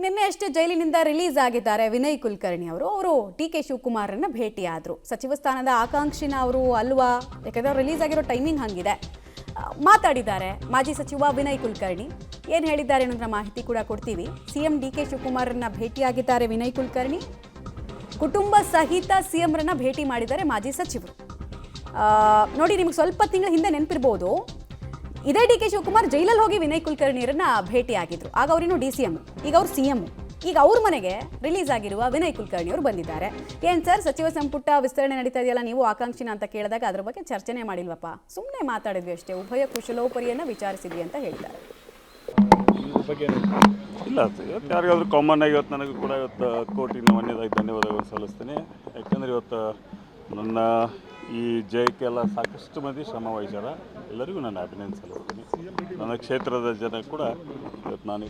ನಿನ್ನೆ ಅಷ್ಟೇ ಜೈಲಿನಿಂದ ರಿಲೀಸ್ ಆಗಿದ್ದಾರೆ ವಿನಯ್ ಕುಲಕರ್ಣಿ ಅವರು ಡಿ ಕೆ ಶಿವಕುಮಾರನ್ನ ಭೇಟಿಯಾದರು. ಸಚಿವ ಸ್ಥಾನದ ಆಕಾಂಕ್ಷಿನ ಅವರು ಅಲ್ವಾ, ಯಾಕಂದ್ರೆ ರಿಲೀಸ್ ಆಗಿರೋ ಟೈಮಿಂಗ್ ಹಂಗಿದೆ. ಮಾತಾಡಿದ್ದಾರೆ ಮಾಜಿ ಸಚಿವ ವಿನಯ್ ಕುಲಕರ್ಣಿ. ಏನು ಹೇಳಿದ್ದಾರೆ ಅನ್ನೋದ್ರ ಮಾಹಿತಿ ಕೂಡ ಕೊಡ್ತೀವಿ. ಸಿಎಂ ಡಿ ಕೆ ಶಿವಕುಮಾರನ್ನ ಭೇಟಿಯಾಗಿದ್ದಾರೆ ವಿನಯ್ ಕುಲಕರ್ಣಿ. ಕುಟುಂಬ ಸಹಿತ ಸಿಎಂರನ್ನ ಭೇಟಿ ಮಾಡಿದ್ದಾರೆ ಮಾಜಿ ಸಚಿವರು. ನೋಡಿ, ನಿಮ್ಗೆ ಸ್ವಲ್ಪ ತಿಂಗಳ ಹಿಂದೆ ನೆನಪಿರ್ಬೋದು, ಇದೇ ಡಿ ಕೆ ಶಿವಕುಮಾರ್ ಜೈಲಲ್ಲಿ ಹೋಗಿ ವಿನಯ್ ಕುಲಕರ್ಣಿಯರನ್ನ ಭೇಟಿಯಾಗಿದ್ರು. ಆಗ ಅವರಿನ್ನು DCM, ಈಗ ಅವ್ರು CM. ಈಗ ಅವ್ರ ಮನೆಗೆ ರಿಲೀಸ್ ಆಗಿರುವ ವಿನಯ್ ಕುಲಕರ್ಣಿ ಅವರು ಬಂದಿದ್ದಾರೆ. ಏನು ಸರ್, ಸಚಿವ ಸಂಪುಟ ವಿಸ್ತರಣೆ ನಡೀತಾ ಇದೆಯಲ್ಲ, ನೀವು ಆಕಾಂಕ್ಷಿನ ಅಂತ ಕೇಳಿದಾಗ ಅದ್ರ ಬಗ್ಗೆ ಚರ್ಚೆನೆ ಮಾಡಿಲ್ವಪ್ಪ, ಸುಮ್ಮನೆ ಮಾತಾಡಿದ್ವಿ ಅಷ್ಟೇ, ಉಭಯ ಕುಶಲೋಪರಿಯನ್ನು ವಿಚಾರಿಸಿದ್ವಿ ಅಂತ ಹೇಳ್ತಾರೆ. ಇಲ್ಲ, ಇವತ್ತು ಯಾರಿಗಾದ್ರೂ ಕಾಮನ್ ಆಗಿ ಇವತ್ತು ನನಗೂ ಕೂಡ ಇವತ್ತು ಕೋಟಿನ ಮನ್ಯದಾಗಿ ಧನ್ಯವಾದಗಳು ಸಲ್ಲಿಸ್ತೀನಿ. ಯಾಕೆಂದರೆ ಇವತ್ತು ನನ್ನ ಈ ಜಯಕ್ಕೆಲ್ಲ ಸಾಕಷ್ಟು ಮಂದಿ ಶ್ರಮ ವಹಿಸ್ಯಾರ. ಎಲ್ಲರಿಗೂ ನಾನು ಅಭಿನಂದನೆ ಸಲ್ಲಿಸ್ತೀನಿ. ನನ್ನ ಕ್ಷೇತ್ರದ ಜನ ಕೂಡ ಇವತ್ತು ನಾನು